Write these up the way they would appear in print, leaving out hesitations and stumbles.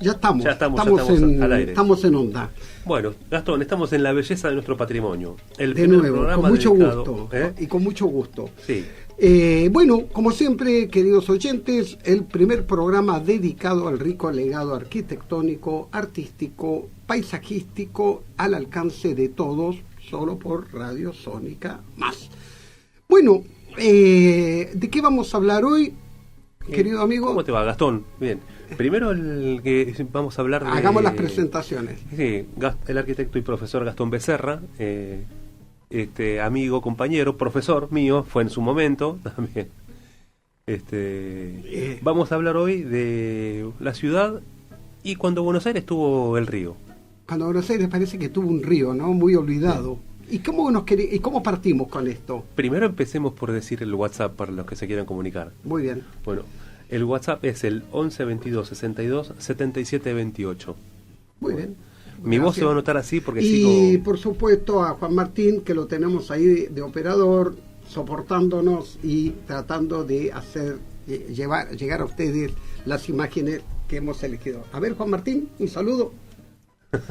Ya estamos al aire. Estamos en onda. Bueno, Gastón, estamos en la belleza de nuestro patrimonio. De nuevo, con mucho gusto. Y con mucho gusto. Sí. Bueno, como siempre, queridos oyentes, el primer programa dedicado al rico legado arquitectónico, artístico, paisajístico, al alcance de todos, solo por Radio Sónica Más. Bueno, ¿de qué vamos a hablar hoy, querido amigo? ¿Cómo te va, Gastón? Bien. Primero vamos a hablar de... Hagamos las presentaciones. Sí, el arquitecto y profesor Gastón Becerra, amigo, compañero, profesor mío, fue en su momento también. Vamos a hablar hoy de la ciudad y cuando Buenos Aires tuvo el río. Cuando Buenos Aires parece que tuvo un río, ¿no? Muy olvidado. Sí. ¿Y cómo partimos con esto? Primero empecemos por decir el WhatsApp para los que se quieran comunicar. Muy bien. Bueno, el WhatsApp es el 11 22 62 77 28. Muy bien. Mi voz se va a notar así porque y por supuesto a Juan Martín, que lo tenemos ahí de operador, soportándonos y tratando de llegar a ustedes las imágenes que hemos elegido. A ver, Juan Martín, un saludo.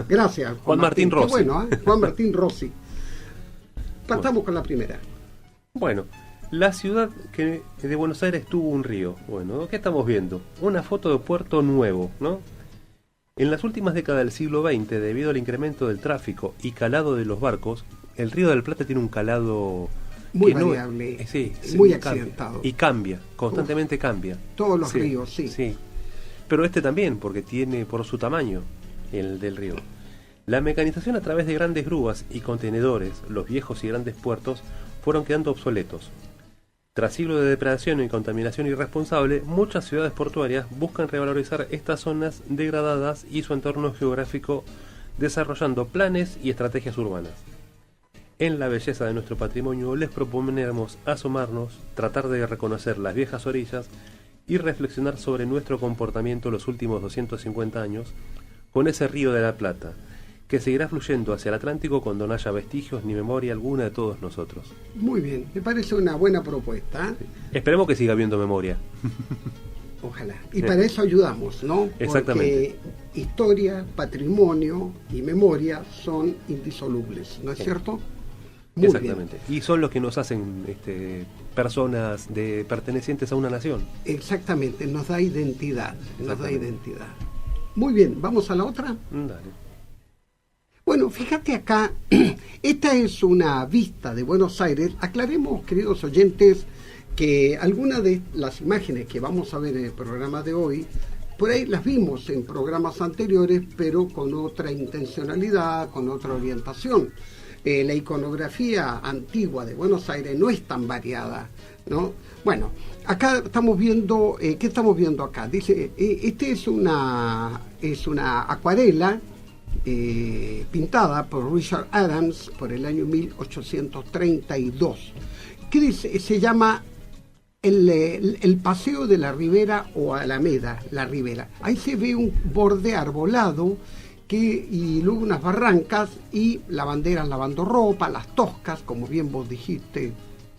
Gracias. Juan Martín Rossi. Qué bueno, Juan Martín Rossi. Partamos con la primera. Bueno, la ciudad de Buenos Aires tuvo un río. Bueno, ¿qué estamos viendo? Una foto de Puerto Nuevo, ¿no? En las últimas décadas del siglo XX, debido al incremento del tráfico y calado de los barcos, el río de la Plata tiene un calado muy variable, muy accidentado. Y cambia, constantemente cambia. Todos los ríos, sí. Pero este también, porque tiene por su tamaño el del río. La mecanización a través de grandes grúas y contenedores, los viejos y grandes puertos, fueron quedando obsoletos. Tras siglos de depredación y contaminación irresponsable, muchas ciudades portuarias buscan revalorizar estas zonas degradadas y su entorno geográfico, desarrollando planes y estrategias urbanas. En la belleza de nuestro patrimonio les proponemos asomarnos, tratar de reconocer las viejas orillas y reflexionar sobre nuestro comportamiento los últimos 250 años con ese río de la Plata, que seguirá fluyendo hacia el Atlántico cuando no haya vestigios ni memoria alguna de todos nosotros. Muy bien, me parece una buena propuesta. Sí. Esperemos que siga habiendo memoria. Ojalá. Y para eso ayudamos, ¿no? Exactamente. Porque historia, patrimonio y memoria son indisolubles, ¿no es cierto? Muy exactamente. Bien. Y son los que nos hacen personas pertenecientes a una nación. Exactamente, nos da identidad. Muy bien, ¿vamos a la otra? Dale. Bueno, fíjate acá, esta es una vista de Buenos Aires. Aclaremos, queridos oyentes, que algunas de las imágenes que vamos a ver en el programa de hoy, por ahí las vimos en programas anteriores, pero con otra intencionalidad, con otra orientación. La iconografía antigua de Buenos Aires no es tan variada, ¿no? Bueno, acá estamos viendo, ¿qué estamos viendo acá? Dice, es una acuarela pintada por Richard Adams por el año 1832. ¿Qué dice? Se llama el Paseo de la Ribera o Alameda, la Ribera. Ahí se ve un borde arbolado y luego unas barrancas y lavanderas lavando ropa, las toscas, como bien vos dijiste,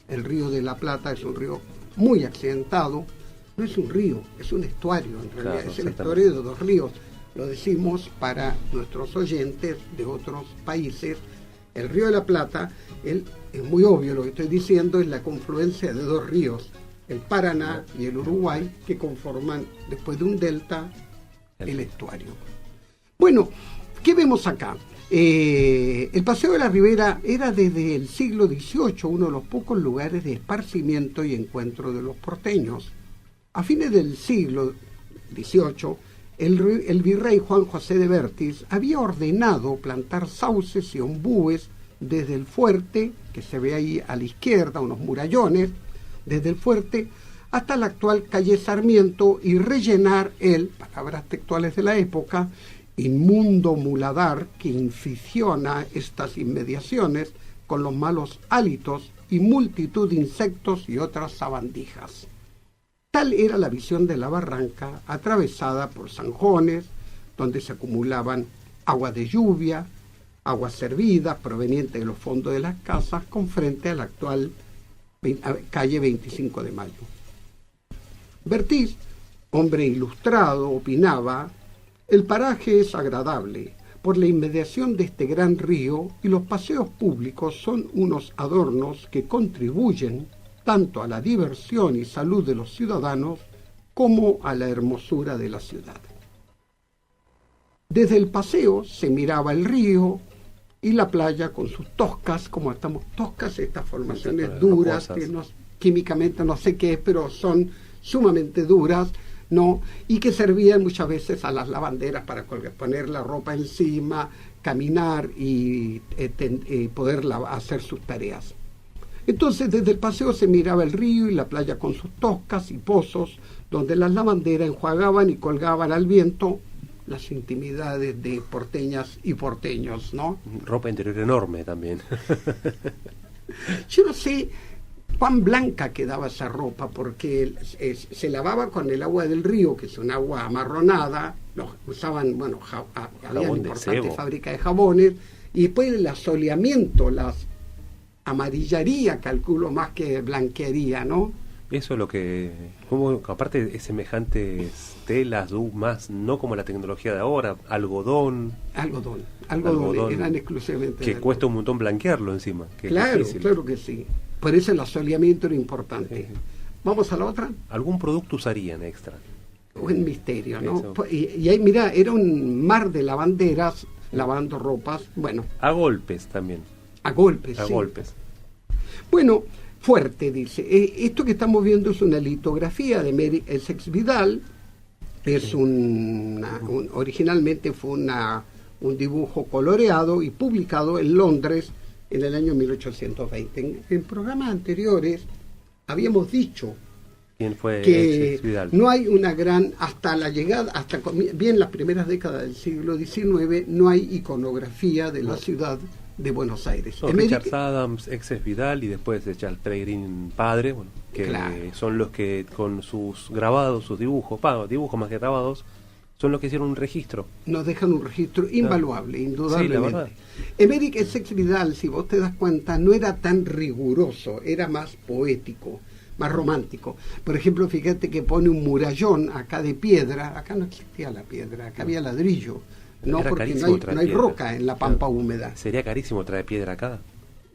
el río de la Plata es un río muy accidentado. No es un río, es un estuario, en realidad, claro, es el estuario de dos ríos. Lo decimos para nuestros oyentes de otros países. El río de la Plata, es muy obvio lo que estoy diciendo, es la confluencia de dos ríos, el Paraná y el Uruguay, que conforman, después de un delta, el estuario. Bueno, ¿qué vemos acá? El Paseo de la Ribera era desde el siglo XVIII uno de los pocos lugares de esparcimiento y encuentro de los porteños. A fines del siglo XVIII, el virrey Juan José de Vértiz había ordenado plantar sauces y ombúes desde el fuerte, que se ve ahí a la izquierda, unos murallones, desde el fuerte hasta la actual calle Sarmiento y rellenar palabras textuales de la época, inmundo muladar que inficiona estas inmediaciones con los malos hálitos y multitud de insectos y otras sabandijas. Tal era la visión de la barranca, atravesada por zanjones, donde se acumulaban aguas de lluvia, aguas servidas provenientes de los fondos de las casas, con frente a la actual calle 25 de Mayo. Vértiz, hombre ilustrado, opinaba, El paraje es agradable por la inmediación de este gran río y los paseos públicos son unos adornos que contribuyen tanto a la diversión y salud de los ciudadanos como a la hermosura de la ciudad. Desde el paseo se miraba el río y la playa con sus toscas, como estamos toscas, estas formaciones duras, que químicamente no sé qué es, pero son sumamente duras, ¿no? Y que servían muchas veces a las lavanderas para poner la ropa encima, caminar y poder hacer sus tareas. Entonces desde el paseo se miraba el río y la playa con sus toscas y pozos, donde las lavanderas enjuagaban y colgaban al viento las intimidades de porteñas y porteños, ¿no? Ropa interior enorme también. Yo no sé cuán blanca quedaba esa ropa, porque se lavaba con el agua del río, que es un agua amarronada, usaban, bueno, había una importante fábrica de jabones, y después el asoleamiento las amarillaría, calculo, más que blanquearía, ¿no? Eso es lo que, como aparte es semejantes telas, más no como la tecnología de ahora, algodón, eran exclusivamente que cuesta un montón blanquearlo encima. Claro que sí. Por eso el asoleamiento era importante. ¿Vamos a la otra? ¿Algún producto usarían extra? Un misterio, ¿no? Y ahí, mira, era un mar de lavanderas lavando ropas, bueno. A golpes también. A golpes, sí. Bueno, fuerte, dice. Esto que estamos viendo es una litografía de Mary Essex Vidal. Es originalmente fue un dibujo coloreado y publicado en Londres en el año 1820. En programas anteriores habíamos dicho ¿quién fue que Vidal? No hay una gran, hasta la llegada, hasta bien las primeras décadas del siglo XIX, no hay iconografía de la ciudad de Buenos Aires. Richard Adams, ex Vidal, y después de Charles Peregrin padre, bueno, que son los que con sus grabados, sus dibujos más que grabados, son los que hicieron un registro. Nos dejan un registro invaluable, indudablemente. Emerick Essex Vidal, si vos te das cuenta, no era tan riguroso, era más poético, más romántico. Por ejemplo, fíjate que pone un murallón acá de piedra, acá no existía la piedra, acá había ladrillo. No, porque no hay roca en la pampa húmeda. Sería carísimo traer piedra acá.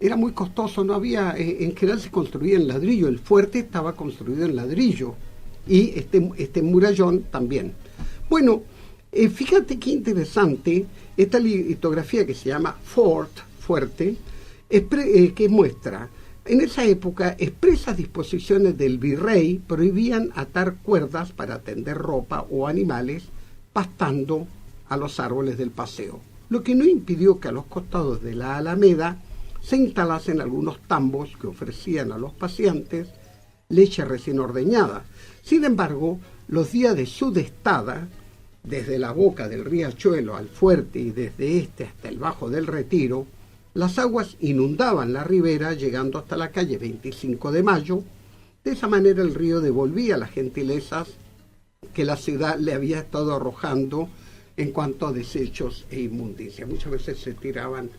Era muy costoso, no había, en general se construía en ladrillo, el fuerte estaba construido en ladrillo y este murallón también. Bueno, fíjate qué interesante esta litografía que se llama Fuerte, que muestra, en esa época, expresas disposiciones del virrey prohibían atar cuerdas para tender ropa o animales pastando a los árboles del paseo, lo que no impidió que a los costados de la Alameda se instalasen algunos tambos que ofrecían a los paseantes leche recién ordeñada. Sin embargo, los días de sudestada, desde la boca del riachuelo al fuerte y desde este hasta el Bajo del Retiro, las aguas inundaban la ribera llegando hasta la calle 25 de Mayo. De esa manera el río devolvía las gentilezas que la ciudad le había estado arrojando en cuanto a desechos e inmundicia. Muchas veces se tiraban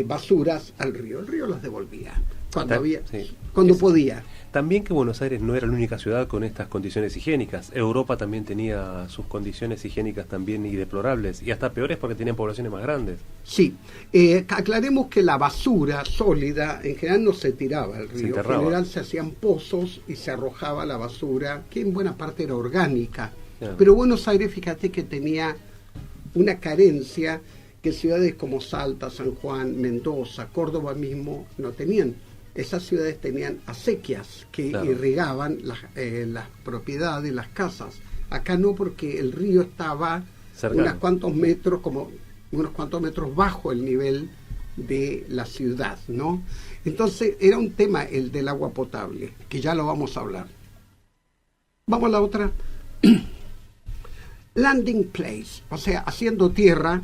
basuras al río. El río las devolvía cuando podía. También que Buenos Aires no era la única ciudad con estas condiciones higiénicas. Europa también tenía sus condiciones higiénicas también y deplorables, y hasta peores porque tenían poblaciones más grandes. Sí, aclaremos que la basura sólida en general no se tiraba al río. En general se hacían pozos y se arrojaba la basura, que en buena parte era orgánica. Pero Buenos Aires, fíjate que tenía una carencia que ciudades como Salta, San Juan, Mendoza, Córdoba mismo no tenían. Esas ciudades tenían acequias que irrigaban las propiedades, las casas. Acá no, porque el río estaba unos cuantos metros bajo el nivel de la ciudad, ¿no? Entonces era un tema el del agua potable, que ya lo vamos a hablar. Vamos a la otra. Landing place, o sea, haciendo tierra.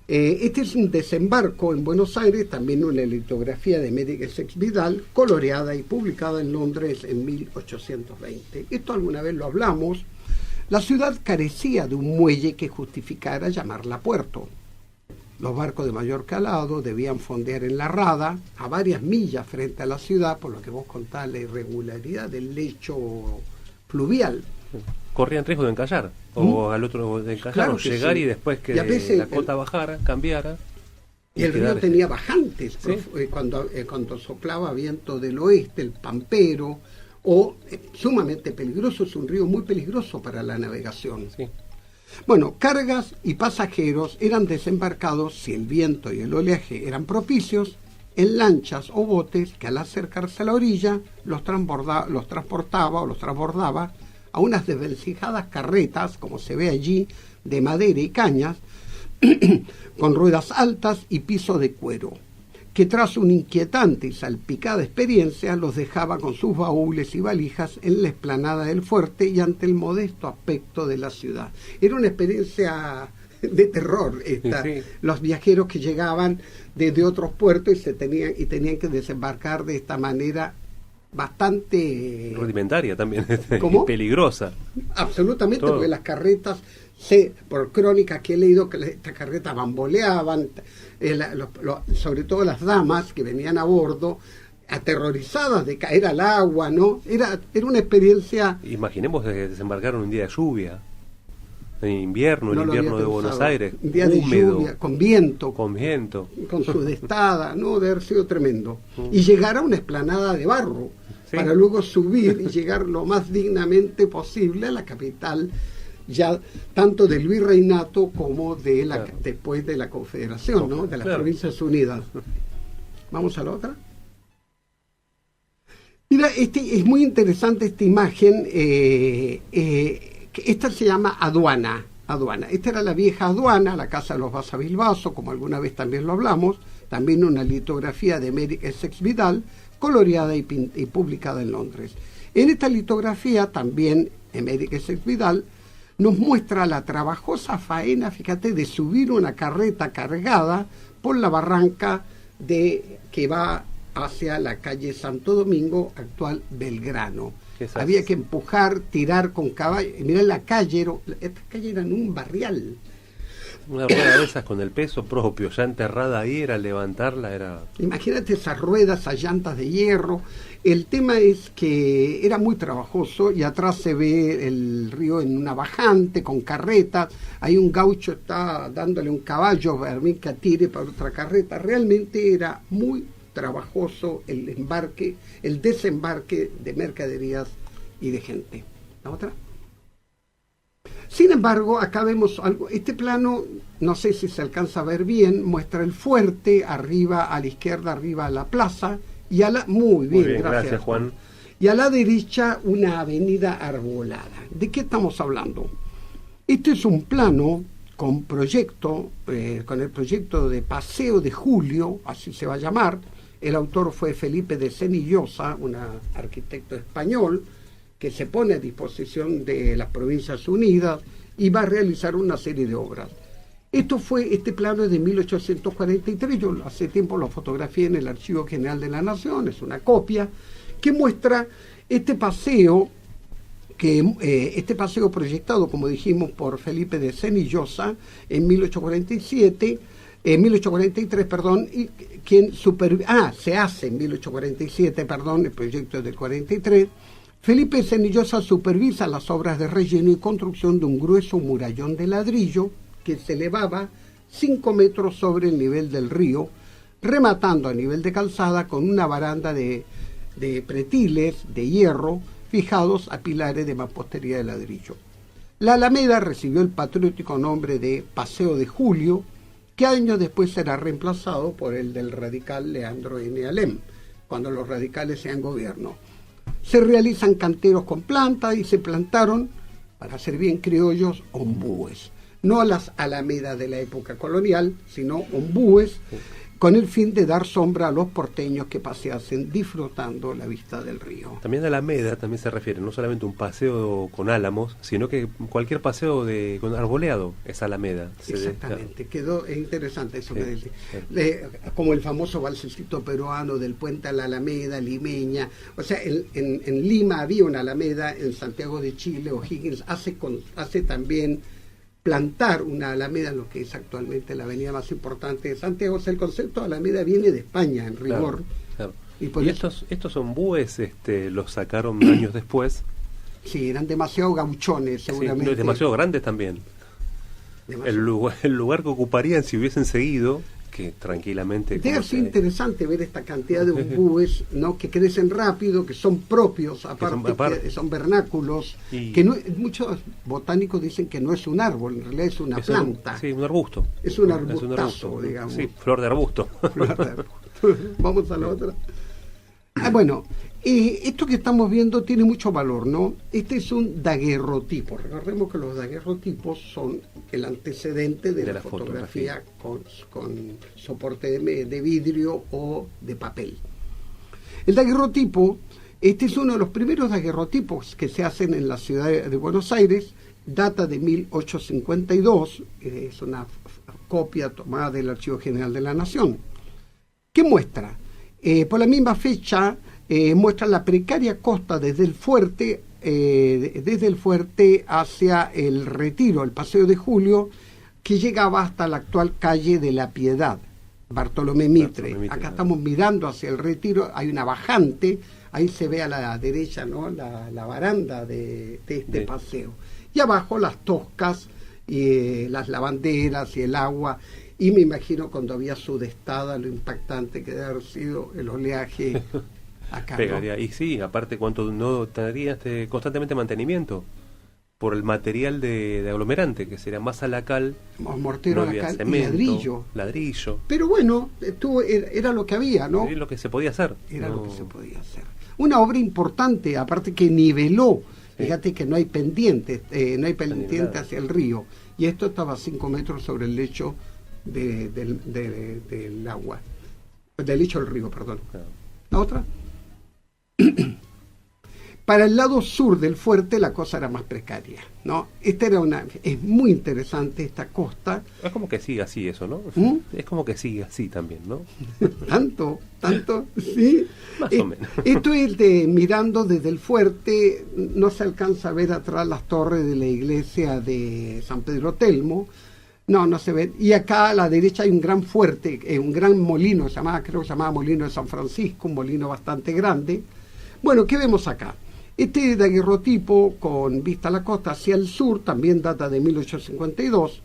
Este es un desembarco en Buenos Aires, también una litografía de Emerick Essex Vidal, coloreada y publicada en Londres en 1820. Esto alguna vez lo hablamos. La ciudad carecía de un muelle que justificara llamarla puerto. Los barcos de mayor calado debían fondear en la rada, a varias millas frente a la ciudad, por lo que vos contás la irregularidad del lecho fluvial. corrían riesgo de encallar, o al otro de encallar, Claro o llegar y después que la cota bajara, cambiara. Y el río tenía bajantes, ¿sí? Cuando soplaba viento del oeste, el Pampero, o sumamente peligroso, es un río muy peligroso para la navegación. Sí. Bueno, cargas y pasajeros eran desembarcados, si el viento y el oleaje eran propicios, en lanchas o botes que al acercarse a la orilla los transportaba o los transbordaba a unas desvencijadas carretas, como se ve allí, de madera y cañas, con ruedas altas y piso de cuero, que tras una inquietante y salpicada experiencia los dejaba con sus baúles y valijas en la explanada del fuerte y ante el modesto aspecto de la ciudad. Era una experiencia de terror esta. Sí. Los viajeros que llegaban desde otros puertos y tenían que desembarcar de esta manera bastante rudimentaria también. ¿Cómo? Y peligrosa. Absolutamente, todo. Porque las carretas, por crónicas que he leído, que estas carretas bamboleaban, sobre todo las damas que venían a bordo, aterrorizadas de caer al agua, ¿no? Era una experiencia. Imaginemos desembarcar un día de lluvia, en invierno, no el invierno de Buenos Aires, un día húmedo, de lluvia, con viento, con sudestada, ¿no? De haber sido tremendo. Y llegar a una explanada de barro, sí, para luego subir y llegar lo más dignamente posible a la capital, ya tanto del virreinato como de la, claro, después de la Confederación, ¿no? De las, claro, Provincias Unidas. Vamos a la otra. Mira, es muy interesante esta imagen. Esta se llama aduana. Esta era la vieja aduana, la casa de los Basavilbaso, como alguna vez también lo hablamos. También una litografía de Emeric Essex Vidal, coloreada y publicada en Londres. En esta litografía también Emeric Essex Vidal nos muestra la trabajosa faena, fíjate, de subir una carreta cargada por la barranca que va hacia la calle Santo Domingo, actual Belgrano. Había que empujar, tirar con caballo. Mirá la calle, esta calle era en un barrial. Una rueda de esas con el peso propio, ya enterrada ahí, era levantarla, era... Imagínate esas ruedas, esas llantas de hierro. El tema es que era muy trabajoso y atrás se ve el río en una bajante con carretas. Ahí un gaucho está dándole un caballo para que tire para otra carreta. Realmente era muy trabajoso el desembarque de mercaderías y de gente. ¿La otra? Sin embargo, acá vemos algo. Este plano, no sé si se alcanza a ver bien, muestra el fuerte, arriba a la izquierda, arriba a la plaza, y a la... Muy bien, gracias Juan. Y a la derecha una avenida arbolada. ¿De qué estamos hablando? Este es un plano con proyecto, con el proyecto de Paseo de Julio, así se va a llamar. El autor fue Felipe de Senillosa, un arquitecto español, que se pone a disposición de las Provincias Unidas y va a realizar una serie de obras. Este plano es de 1843, yo hace tiempo lo fotografié en el Archivo General de la Nación, es una copia, que muestra este paseo proyectado, como dijimos, por Felipe de Senillosa en 1843, perdón, y se hace en 1847, perdón, el proyecto es del 43. Felipe Senillosa supervisa las obras de relleno y construcción de un grueso murallón de ladrillo que se elevaba 5 metros sobre el nivel del río, rematando a nivel de calzada con una baranda de pretiles de hierro fijados a pilares de mampostería de ladrillo. La Alameda recibió el patriótico nombre de Paseo de Julio, que años después será reemplazado por el del radical Leandro N. Alem, cuando los radicales sean gobierno. Se realizan canteros con planta y se plantaron, para ser bien criollos, ombúes. No las alamedas de la época colonial, sino ombúes, con el fin de dar sombra a los porteños que paseasen disfrutando la vista del río. También alameda también se refiere no solamente a un paseo con álamos, sino que cualquier paseo con arboleado es alameda. Exactamente, es interesante eso que decís. Como el famoso valsecito peruano del puente a la Alameda, limeña. O sea, en Lima había una alameda, en Santiago de Chile, O'Higgins hace también plantar una alameda en lo que es actualmente la avenida más importante de Santiago. O sea, el concepto de alameda viene de España, en rigor. Claro. Y estos ombúes los sacaron años después Sí, eran demasiado gauchones, seguramente. Sí, demasiado grandes también. El lugar que ocuparían si hubiesen seguido, que tranquilamente... Debe ser interesante ver esta cantidad de ombúes, ¿no? Que crecen rápido, que son propios, aparte que son vernáculos, que no, muchos botánicos dicen que no es un árbol, en realidad es una planta. Sí, un arbusto. Es un arbustazo, digamos. Sí, flor de arbusto. Flor de arbusto. Vamos a la otra. Bueno, esto que estamos viendo tiene mucho valor, ¿no? Este es un daguerrotipo. Recordemos que los daguerrotipos son el antecedente de la fotografía con soporte de vidrio o de papel. El daguerrotipo, este es uno de los primeros daguerrotipos que se hacen en la ciudad de Buenos Aires, data de 1852, es una copia tomada del Archivo General de la Nación. ¿Qué muestra? Por la misma fecha muestra la precaria costa desde el fuerte hacia el Retiro, el Paseo de Julio, que llegaba hasta la actual calle de la Piedad, Bartolomé Mitre. Acá estamos mirando hacia el Retiro, hay una bajante, ahí se ve a la derecha, ¿no? la baranda de este paseo. Y abajo las toscas, las lavanderas y el agua. Y me imagino cuando había sudestada lo impactante que debe haber sido el oleaje acá. Pegaría. ¿No? Y sí, aparte, ¿cuánto no tendría constantemente mantenimiento? Por el material de aglomerante, que sería más alacal, mortero, alacal, cemento, y ladrillo. Pero bueno, era lo que había, ¿no? Era lo que se podía hacer. Era lo que se podía hacer. Una obra importante, aparte que niveló. Fíjate que no hay pendiente, hacia el río. Y esto estaba a 5 metros sobre el lecho del agua, del lecho del río, perdón. Claro. La otra. Para el lado sur del fuerte la cosa era más precaria, ¿no? Es muy interesante esta costa. Es como que sigue así eso, ¿no? Es como que sigue así también, ¿no? tanto, sí. Más o menos. Esto es mirando desde el fuerte, no se alcanza a ver atrás las torres de la iglesia de San Pedro Telmo. No se ve. Y acá a la derecha hay un gran fuerte, un gran molino, creo que se llamaba Molino de San Francisco, un molino bastante grande. Bueno, ¿qué vemos acá? Este daguerrotipo con vista a la costa hacia el sur, también data de 1852.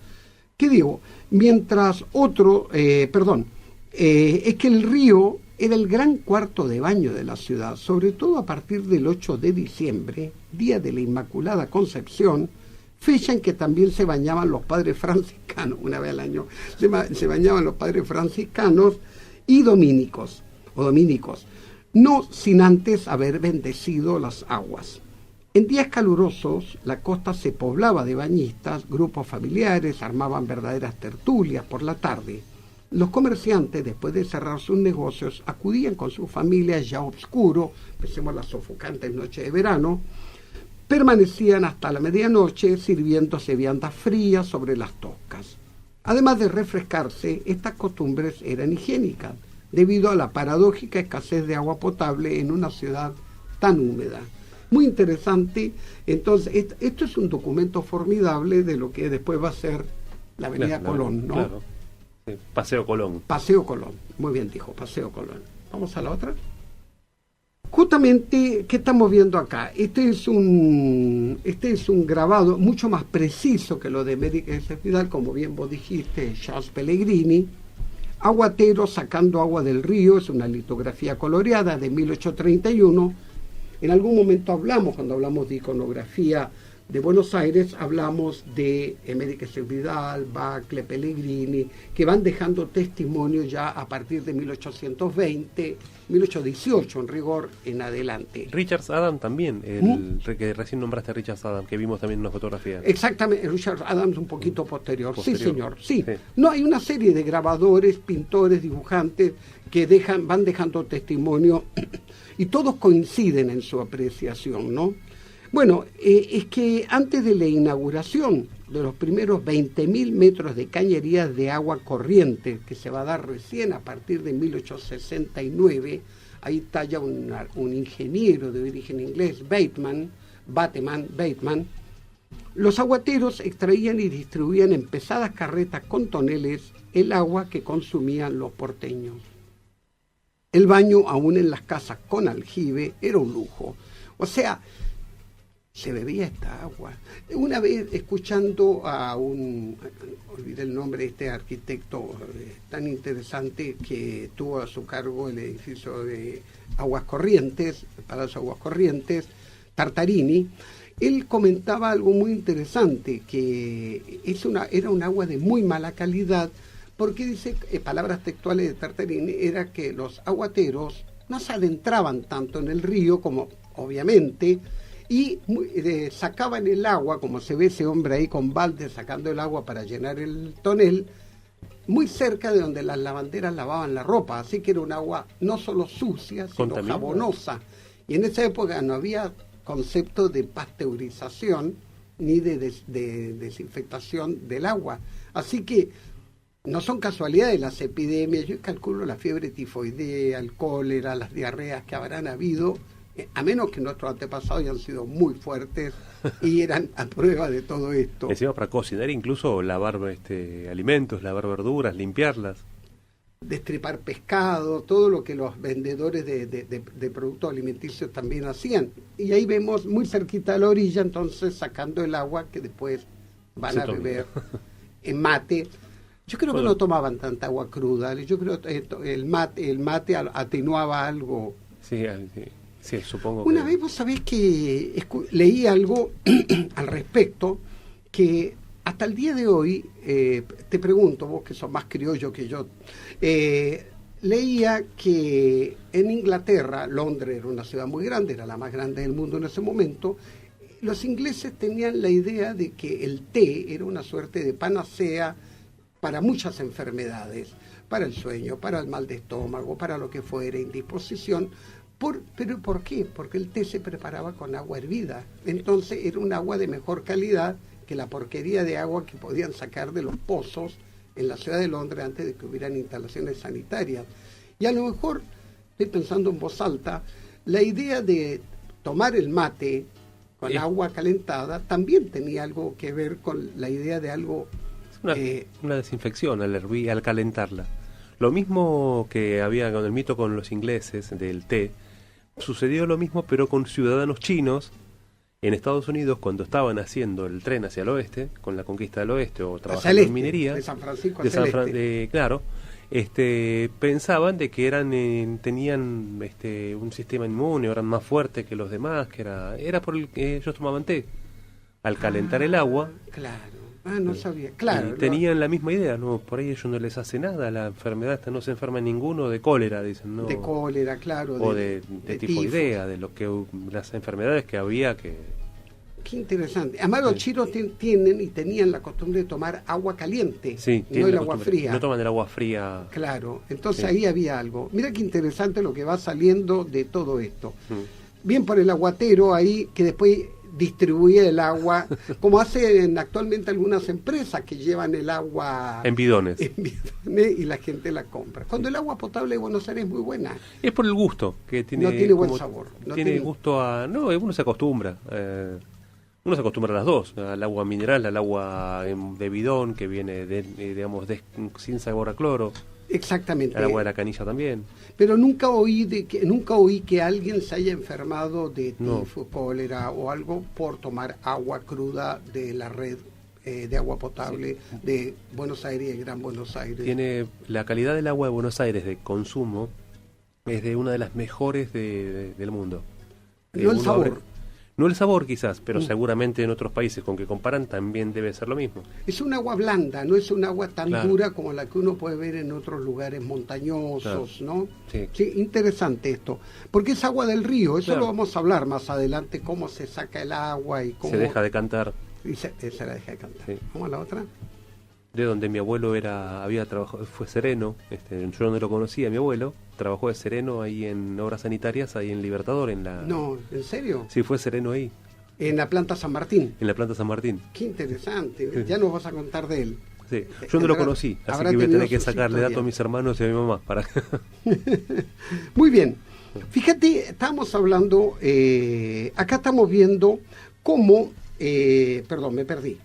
¿Qué digo? Mientras es que el río era el gran cuarto de baño de la ciudad, sobre todo a partir del 8 de diciembre, día de la Inmaculada Concepción, fecha en que también se bañaban los padres franciscanos, una vez al año, se bañaban los padres franciscanos y dominicos, no sin antes haber bendecido las aguas. En días calurosos, la costa se poblaba de bañistas, grupos familiares armaban verdaderas tertulias por la tarde. Los comerciantes, después de cerrar sus negocios, acudían con sus familias ya oscuro, pensemos las sofocantes noches de verano, permanecían hasta la medianoche sirviéndose viandas frías sobre las toscas. Además de refrescarse, estas costumbres eran higiénicas, debido a la paradójica escasez de agua potable en una ciudad tan húmeda. Muy interesante. Entonces, esto es un documento formidable de lo que después va a ser la Avenida Colón, ¿no? Claro. Sí, Paseo Colón. Paseo Colón. Muy bien dijo, Paseo Colón. Vamos a la otra. Justamente, ¿qué estamos viendo acá? Este es un grabado mucho más preciso que lo de América Vidal, como bien vos dijiste, Charles Pellegrini. Aguatero sacando agua del río, es una litografía coloreada de 1831. En algún momento cuando hablamos de iconografía de Buenos Aires, hablamos de América Vidal, Bacle, Pellegrini, que van dejando testimonio ya a partir de 1820, 1818 en rigor en adelante. Richard Adams también, que recién nombraste a Richard Adams, que vimos también en una fotografía. Exactamente, Richard Adams un poquito posterior. Sí, señor, sí. No, hay una serie de grabadores, pintores, dibujantes que van dejando testimonio y todos coinciden en su apreciación, ¿no? Bueno, es que antes de la inauguración de los primeros 20.000 metros de cañerías de agua corriente, que se va a dar recién a partir de 1869, ahí está ya un ingeniero de origen inglés, Bateman, los aguateros extraían y distribuían en pesadas carretas con toneles el agua que consumían los porteños. El baño, aún en las casas con aljibe, era un lujo. O sea, se bebía esta agua. Una vez escuchando a olvidé el nombre de este arquitecto tan interesante que tuvo a su cargo el edificio de Aguas Corrientes, el Palacio Aguas Corrientes, Tartarini, él comentaba algo muy interesante, que era un agua de muy mala calidad, porque dice, palabras textuales de Tartarini, era que los aguateros no se adentraban tanto en el río como obviamente, y sacaban el agua, como se ve ese hombre ahí con balde sacando el agua para llenar el tonel, muy cerca de donde las lavanderas lavaban la ropa, así que era un agua no solo sucia, sino jabonosa. Y en esa época no había concepto de pasteurización ni de desinfectación del agua. Así que no son casualidades las epidemias. Yo calculo la fiebre tifoidea, el cólera, las diarreas que habrán habido, a menos que nuestros antepasados hayan sido muy fuertes y eran a prueba de todo esto. Encima para cocinar, incluso lavar alimentos, lavar verduras, limpiarlas. Destripar pescado, todo lo que los vendedores de productos alimenticios también hacían. Y ahí vemos muy cerquita a la orilla, entonces sacando el agua que después van a beber en mate. Yo creo que no tomaban tanta agua cruda. Yo creo que el mate atenuaba algo. Sí, supongo. Una vez vos sabés que leí algo al respecto, que hasta el día de hoy, te pregunto, vos que sos más criollo que yo, leía que en Inglaterra, Londres era una ciudad muy grande, era la más grande del mundo en ese momento, los ingleses tenían la idea de que el té era una suerte de panacea para muchas enfermedades, para el sueño, para el mal de estómago, para lo que fuera, indisposición. ¿Pero por qué? Porque el té se preparaba con agua hervida, entonces era un agua de mejor calidad que la porquería de agua que podían sacar de los pozos en la ciudad de Londres antes de que hubieran instalaciones sanitarias. Y a lo mejor, estoy pensando en voz alta, la idea de tomar el mate con agua calentada también tenía algo que ver con la idea de algo... Una desinfección al calentarla. Lo mismo que había con el mito con los ingleses del té, sucedió lo mismo pero con ciudadanos chinos en Estados Unidos cuando estaban haciendo el tren hacia el oeste, con la conquista del oeste o trabajando en minería. De San Francisco hacia el este. Claro, pensaban de que tenían un sistema inmune, eran más fuertes que los demás, que era por el que ellos tomaban té. Al calentar el agua... Claro. No sabía, claro. Tenían la misma idea, ¿no? Por ahí ellos no les hace nada, la enfermedad esta no se enferma ninguno de cólera, dicen, ¿no? De cólera, claro. O de tifoidea, de las enfermedades que había que... Qué interesante. Además los chinos tienen y tenían la costumbre de tomar agua caliente, no el agua fría. No toman el agua fría. Claro, entonces ahí había algo. Mira qué interesante lo que va saliendo de todo esto. Bien por el aguatero ahí, que después... distribuye el agua, como hacen actualmente algunas empresas que llevan el agua en bidones y la gente la compra. Cuando el agua potable de Buenos Aires es muy buena. Es por el gusto que tiene. No tiene buen sabor. Tiene gusto a... No, uno se acostumbra. Uno se acostumbra a las dos, al agua mineral, al agua de bidón que viene, sin sabor a cloro. Exactamente. El agua de la canilla también. Pero nunca oí que alguien se haya enfermado de tifo, cólera o algo por tomar agua cruda de la red de agua potable de Buenos Aires y Gran Buenos Aires. Tiene la calidad del agua de Buenos Aires de consumo, es de una de las mejores del mundo. No el sabor. No el sabor quizás, pero seguramente en otros países con que comparan también debe ser lo mismo. Es un agua blanda, no es un agua tan dura como la que uno puede ver en otros lugares montañosos, ¿no? Sí, interesante esto. Porque es agua del río, eso lo vamos a hablar más adelante, cómo se saca el agua y cómo... Se deja de cantar. Se la deja de cantar. Sí. ¿Vamos a la otra? De donde mi abuelo había trabajado, fue sereno, yo no lo conocía, mi abuelo trabajó de sereno ahí en obras sanitarias, ahí en Libertador, No, ¿en serio? Sí, fue sereno ahí. ¿En la planta San Martín? En la planta San Martín. Qué interesante, ya nos vas a contar de él. Sí, yo no lo conocí, así que voy a tener que sacarle datos a mis hermanos y a mi mamá. Muy bien, fíjate, estamos hablando, acá estamos viendo cómo, perdón, me perdí.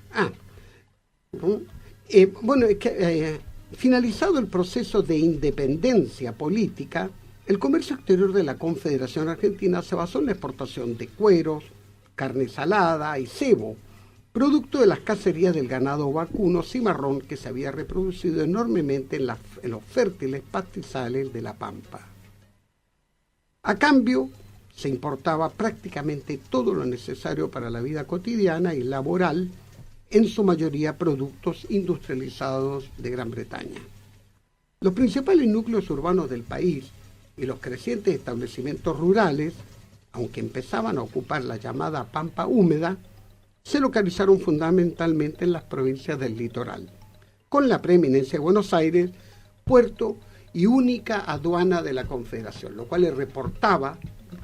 Finalizado el proceso de independencia política, el comercio exterior de la Confederación Argentina se basó en la exportación de cueros, carne salada y cebo, producto de las cacerías del ganado vacuno cimarrón que se había reproducido enormemente en los fértiles pastizales de la Pampa. A cambio, se importaba prácticamente todo lo necesario para la vida cotidiana y laboral, en su mayoría productos industrializados de Gran Bretaña. Los principales núcleos urbanos del país y los crecientes establecimientos rurales, aunque empezaban a ocupar la llamada Pampa húmeda, se localizaron fundamentalmente en las provincias del litoral, con la preeminencia de Buenos Aires, puerto y única aduana de la Confederación, lo cual le reportaba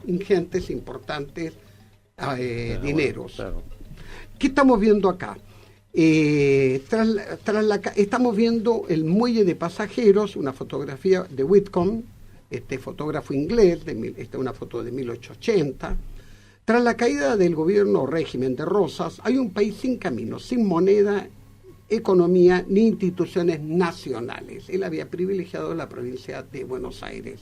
ingentes, importantes dineros. Claro. ¿Qué estamos viendo acá? Estamos viendo el muelle de pasajeros, una fotografía de Whitcomb, este fotógrafo inglés, esta es una foto de 1880. Tras la caída del gobierno o régimen de Rosas, hay un país sin camino, sin moneda, economía ni instituciones nacionales. Él había privilegiado la provincia de Buenos Aires,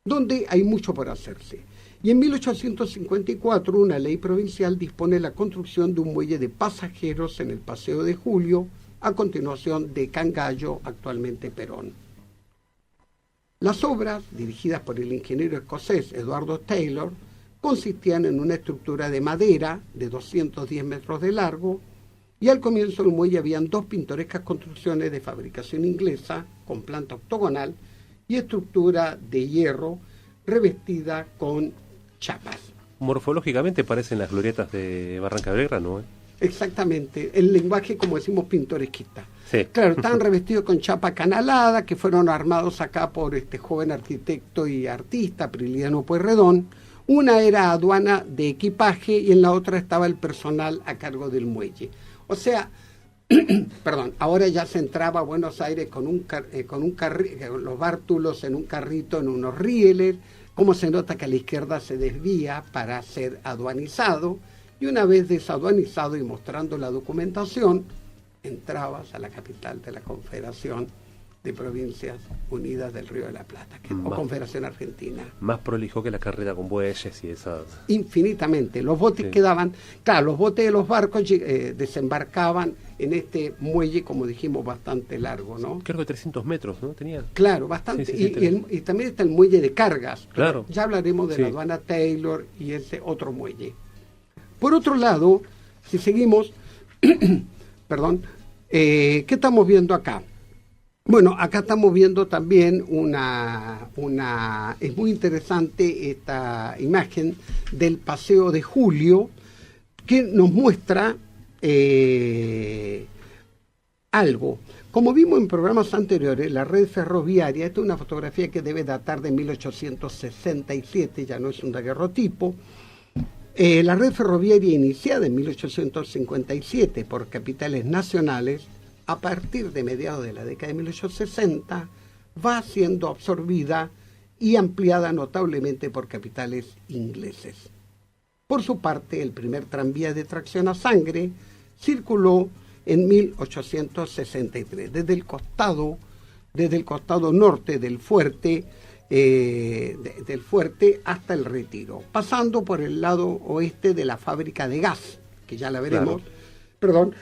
donde hay mucho por hacerse. Y en 1854 una ley provincial dispone la construcción de un muelle de pasajeros en el Paseo de Julio, a continuación de Cangallo, actualmente Perón. Las obras, dirigidas por el ingeniero escocés Eduardo Taylor, consistían en una estructura de madera de 210 metros de largo, y al comienzo del muelle habían dos pintorescas construcciones de fabricación inglesa con planta octogonal y estructura de hierro revestida con chapas. Morfológicamente parecen las glorietas de Barranca Belgrano, ¿eh? Exactamente, el lenguaje, como decimos, pintoresquista. Sí. Claro, estaban revestidos con chapa canalada, que fueron armados acá por este joven arquitecto y artista, Prilidiano Pueyrredón. Una era aduana de equipaje y en la otra estaba el personal a cargo del muelle. O sea, perdón, ahora ya se entraba a Buenos Aires con los bártulos en un carrito, en unos rieles. Como se nota que a la izquierda se desvía para ser aduanizado, y una vez desaduanizado y mostrando la documentación, entrabas a la capital de la Confederación de Provincias Unidas del Río de la Plata, o Confederación Argentina. Más prolijo que la carrera con bueyes y esas... Infinitamente. Los botes quedaban... Claro, los botes de los barcos desembarcaban en este muelle, como dijimos, bastante largo, ¿no? Creo que 300 metros, ¿no? Tenía... Clabién bastante. Sí, y también está el muelle de cargas. Claro. Ya hablaremos de la aduana Taylor y ese otro muelle. Por otro lado, si seguimos... perdón. ¿Qué estamos viendo acá? Bueno, acá estamos viendo también es muy interesante esta imagen del Paseo de Julio, que nos muestra algo. Como vimos en programas anteriores, la red ferroviaria, esta es una fotografía que debe datar de 1867, ya no es un daguerrotipo. La red ferroviaria iniciada en 1857 por capitales nacionales, a partir de mediados de la década de 1860, va siendo absorbida y ampliada notablemente por capitales ingleses. Por su parte, el primer tranvía de tracción a sangre circuló en 1863, desde el costado norte del fuerte, hasta el Retiro, pasando por el lado oeste de la fábrica de gas, que ya la veremos. Claro. Perdón.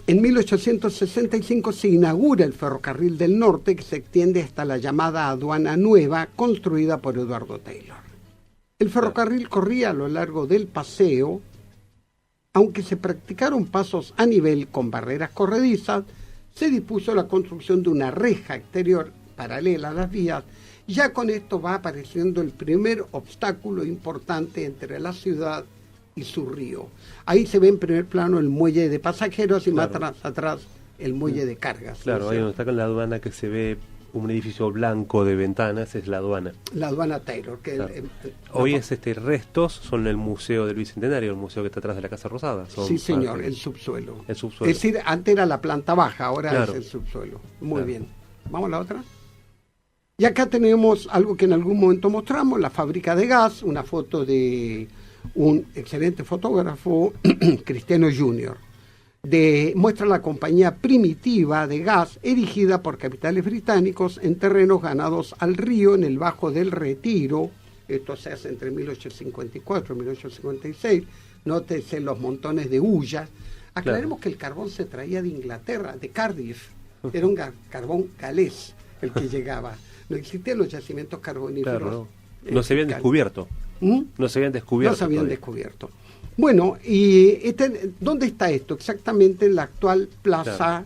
En 1865 se inaugura el ferrocarril del norte, que se extiende hasta la llamada Aduana Nueva, construida por Eduardo Taylor. El ferrocarril corría a lo largo del paseo, aunque se practicaron pasos a nivel con barreras corredizas. Se dispuso la construcción de una reja exterior paralela a las vías. Ya con esto va apareciendo el primer obstáculo importante entre la ciudad y su río. Ahí se ve en primer plano el muelle de pasajeros y más atrás el muelle de cargas. Claro, ¿no? Ahí donde está con la aduana, que se ve un edificio blanco de ventanas, es la aduana. La aduana Taylor. Que claro. Hoy restos son el Museo del Bicentenario, el museo que está atrás de la Casa Rosada. Sí, señor, el subsuelo. El subsuelo. Es decir, antes era la planta baja, ahora es el subsuelo. Muy bien. ¿Vamos a la otra? Y acá tenemos algo que en algún momento mostramos, la fábrica de gas, una foto de un excelente fotógrafo, Cristiano Junior. Muestra la compañía primitiva de gas erigida por capitales británicos en terrenos ganados al río en el Bajo del Retiro, esto se hace entre 1854 y 1856, nótese los montones de hullas. Aclaremos que el carbón se traía de Inglaterra, de Cardiff, era un carbón galés el que llegaba, no existían los yacimientos carboníferos. Claro, no se habían descubierto. No se habían descubierto. No se habían descubierto. Bueno, y ¿dónde está esto? Exactamente en la actual Plaza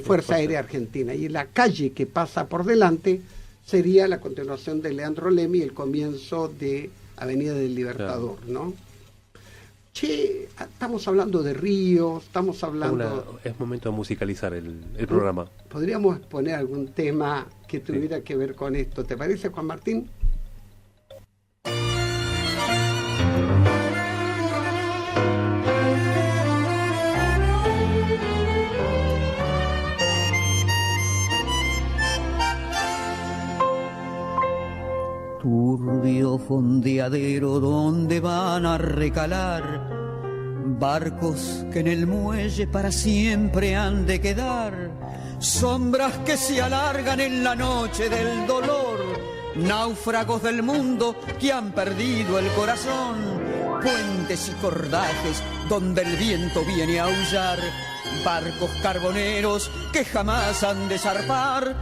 Fuerza Aérea Argentina. Y la calle que pasa por delante sería la continuación de Leandro Lem y el comienzo de Avenida del Libertador, ¿no? Che, estamos hablando de ríos, estamos hablando... Es momento de musicalizar el programa. Podríamos poner algún tema que tuviera que ver con esto. ¿Te parece, Juan Martín? Turbio fondeadero donde van a recalar barcos que en el muelle para siempre han de quedar, sombras que se alargan en la noche del dolor, náufragos del mundo que han perdido el corazón, puentes y cordajes donde el viento viene a aullar, barcos carboneros que jamás han de zarpar,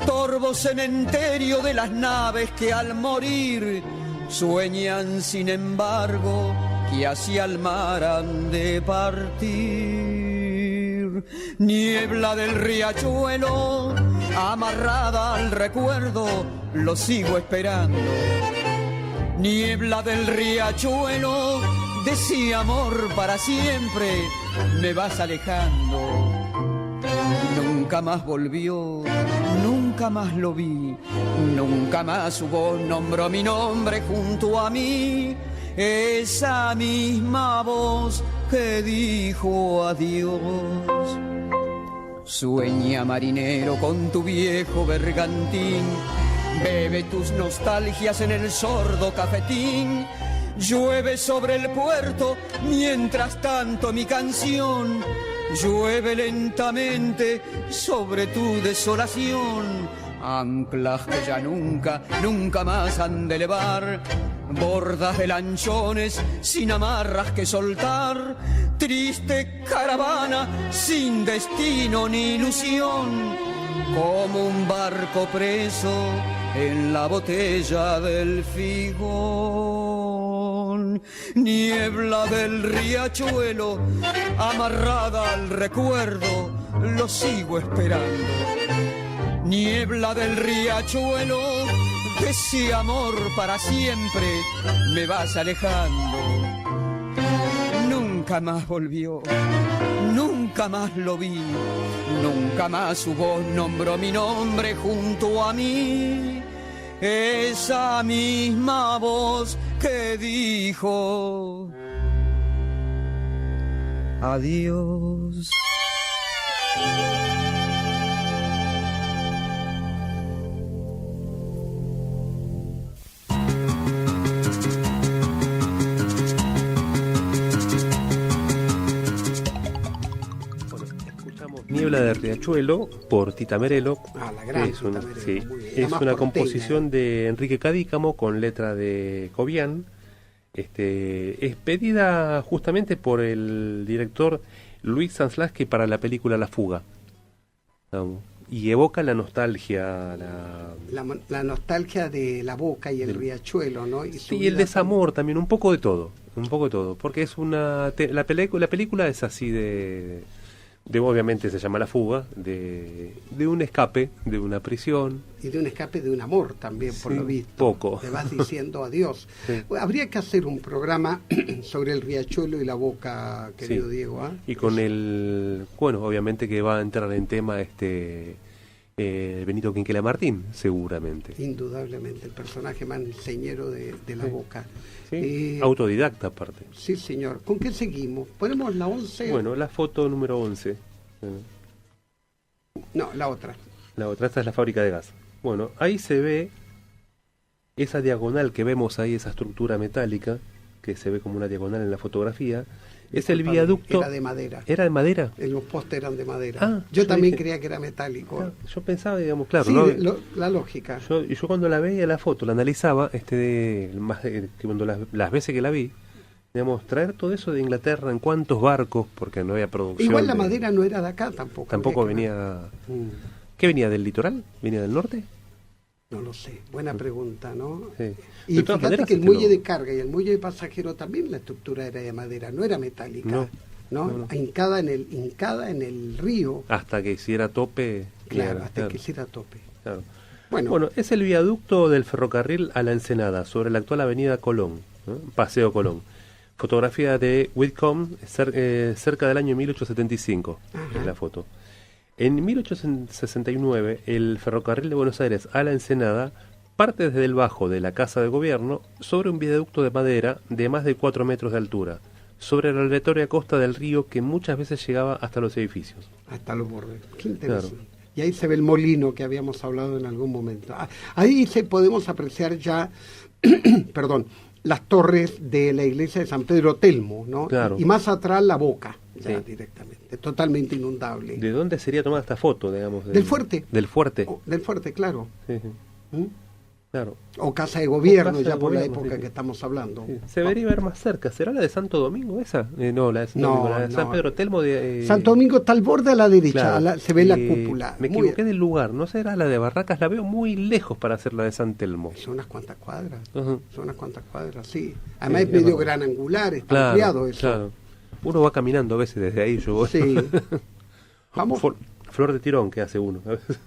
torvo cementerio de las naves que al morir sueñan sin embargo que hacia el mar han de partir. Niebla del riachuelo amarrada al recuerdo, lo sigo esperando. Niebla del riachuelo de ese amor para siempre me vas alejando. Nunca más volvió, nunca más lo vi, nunca más su voz nombró mi nombre junto a mí, esa misma voz que dijo adiós. Sueña marinero con tu viejo bergantín, bebe tus nostalgias en el sordo cafetín, llueve sobre el puerto mientras tanto mi canción llueve lentamente sobre tu desolación, anclas que ya nunca, nunca más han de elevar, bordas de lanchones sin amarras que soltar, triste caravana sin destino ni ilusión, como un barco preso en la botella del figón. Niebla del riachuelo amarrada al recuerdo, lo sigo esperando. Niebla del riachuelo de ese amor para siempre me vas alejando. Nunca más volvió, nunca más lo vi, nunca más su voz nombró mi nombre junto a mí, esa misma voz que dijo adiós. Niebla de Riachuelo por Tita Merelo. La gran es una, Tita Merelo, sí, muy bien. es La más una porteña. composición de Enrique Cadícamo con letra de Cobian. Es pedida justamente por el director Luis Stanislavski para la película La Fuga. Y evoca la nostalgia, la nostalgia de la Boca y el riachuelo, ¿no? Y sí, el desamor también, un poco de todo, porque es la película es así de obviamente se llama La Fuga, de un escape de una prisión. Y de un escape de un amor también, por Sí, lo visto. poco. Te vas diciendo adiós. Sí. Habría que hacer un programa sobre el riachuelo y la Boca, querido Sí. Diego. Y con obviamente que va a entrar en tema Benito Quinquela Martín, seguramente. Indudablemente, el personaje más señero de la Sí. Boca. Sí, autodidacta aparte. Sí, señor. ¿Con qué seguimos? ¿Ponemos la 11? Bueno, la foto número 11. No, la otra. La otra, esta es la fábrica de gas. Bueno, ahí se ve esa diagonal que vemos ahí, esa estructura metálica, que se ve como una diagonal en la fotografía, Es el viaducto... Era de madera. ¿Era de madera? Los postes eran de madera. Ah, yo también creía que era metálico. Claro, yo pensaba, digamos, claro. Sí, ¿no? La lógica. Yo cuando la veía la foto, la analizaba, cuando las veces que la vi, digamos, traer todo eso de Inglaterra, en cuántos barcos, porque no había producción. Igual la madera no era de acá tampoco. Tampoco venía... ¿Qué venía del litoral? ¿Venía del norte? No lo sé, buena pregunta, ¿no? Sí. Y fíjate que el muelle de carga y el muelle de pasajero también la estructura era de madera, no era metálica, ¿no? Hincada en el río. Hasta que hiciera tope. Claro, que hiciera tope. Claro. Bueno, es el viaducto del ferrocarril a la Ensenada, sobre la actual avenida Colón, ¿no? Paseo Colón. Fotografía de Whitcomb, cerca del año 1875, es la foto. En 1869, el ferrocarril de Buenos Aires a la Ensenada parte desde el bajo de la Casa de Gobierno sobre un viaducto de madera de más de 4 metros de altura, sobre la aleatoria costa del río que muchas veces llegaba hasta los edificios. Hasta los bordes. Qué interesante. Claro. Y ahí se ve el molino que habíamos hablado en algún momento. Ahí podemos apreciar ya, perdón, las torres de la iglesia de San Pedro Telmo, ¿no? Claro. Y más atrás la boca, ya directamente, totalmente inundable. ¿De dónde sería tomada esta foto, digamos? Del fuerte. Del fuerte. Del fuerte, claro. Sí. Claro. O Casa de Gobierno, ya por la época que estamos hablando. Sí. Se debería ver más cerca. ¿Será la de Santo Domingo esa? No, la de Santo Domingo, la de San Pedro Telmo. Santo Domingo está al borde a la derecha, se ve la cúpula. Me equivoqué del lugar, no será la de Barracas, la veo muy lejos para hacer la de San Telmo. Son unas cuantas cuadras, sí. Además es medio gran angular, está ampliado eso. Claro. Uno va caminando a veces desde ahí, yo voy. Sí. Vamos. Flor de tirón que hace uno a veces.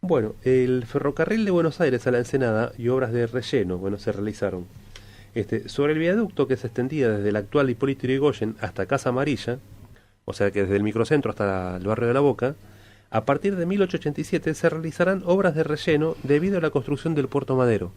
Bueno, el ferrocarril de Buenos Aires a la Ensenada y obras de relleno, se realizaron. Sobre el viaducto que se extendía desde el actual Hipólito Yrigoyen hasta Casa Amarilla, o sea que desde el microcentro hasta el barrio de La Boca, a partir de 1887 se realizarán obras de relleno debido a la construcción del Puerto Madero.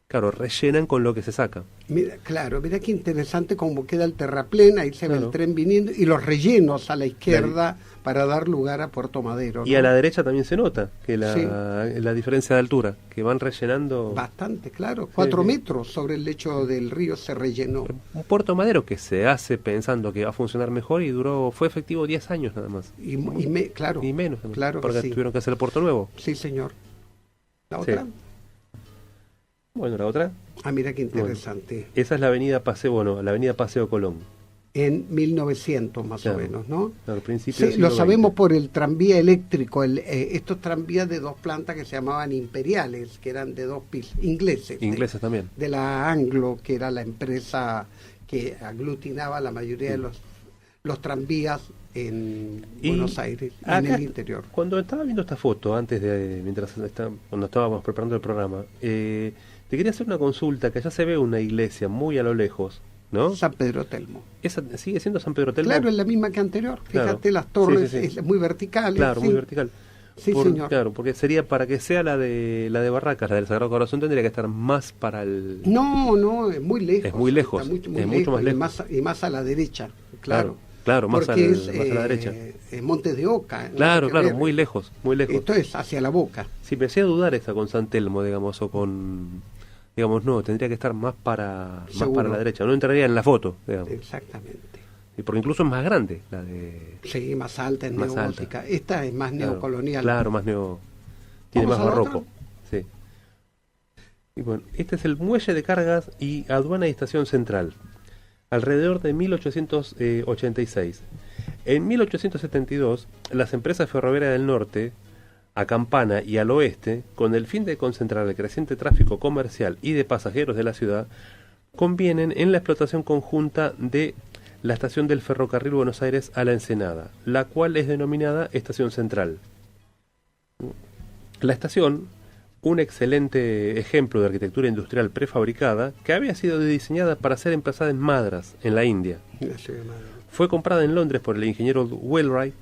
Claro, rellenan con lo que se saca. Mira qué interesante cómo queda el terraplén, ahí se ve el tren viniendo y los rellenos a la izquierda para dar lugar a Puerto Madero, ¿no? Y a la derecha también se nota que la diferencia de altura, que van rellenando... Bastante, claro, 4 metros sobre el lecho del río se rellenó. Un Puerto Madero que se hace pensando que va a funcionar mejor y fue efectivo 10 años nada más. Y menos también, claro, porque tuvieron que hacer el Puerto Nuevo. Sí, señor. ¿La otra? Sí. Bueno, la otra. Mira qué interesante. Bueno, esa es la avenida Paseo Colón. En 1900 más o menos, ¿no? Al principio lo sabemos por el tranvía eléctrico, estos tranvías de 2 plantas que se llamaban imperiales, que eran de 2 pisos, ingleses. Ingleses también. De la Anglo, que era la empresa que aglutinaba la mayoría de los tranvías en Buenos Aires, en el interior. Cuando estaba viendo esta foto, cuando estábamos preparando el programa, te quería hacer una consulta, que allá se ve una iglesia muy a lo lejos, ¿no? San Pedro Telmo. ¿Esa sigue siendo San Pedro Telmo? Claro, es la misma que anterior. Fíjate, las torres es muy verticales. Claro, muy vertical. Sí, señor. Claro, porque sería para que sea la de Barracas, la del Sagrado Corazón, tendría que estar más para el... No, es muy lejos. Es muy lejos, es mucho más lejos. Y más a la derecha, claro. Más a la derecha. Montes de Oca. Claro, muy lejos. Esto es hacia La Boca. Sí, me hacía dudar esa con San Telmo, digamos, o con... Digamos, no, tendría que estar más para la derecha. No entraría en la foto, digamos. Exactamente. Y porque incluso es más grande la de... Sí, más alta, es neogótica. Esta es más neocolonial. Claro, más tiene más barroco. Sí. Y bueno, este es el muelle de cargas y aduana y estación central. Alrededor de 1886. En 1872, las empresas ferroviarias del norte, a Campana y al oeste, con el fin de concentrar el creciente tráfico comercial y de pasajeros de la ciudad, convienen en la explotación conjunta de la estación del ferrocarril Buenos Aires a la Ensenada, la cual es denominada Estación Central. La estación, un excelente ejemplo de arquitectura industrial prefabricada, que había sido diseñada para ser emplazada en Madras, en la India. Fue comprada en Londres por el ingeniero Wheelwright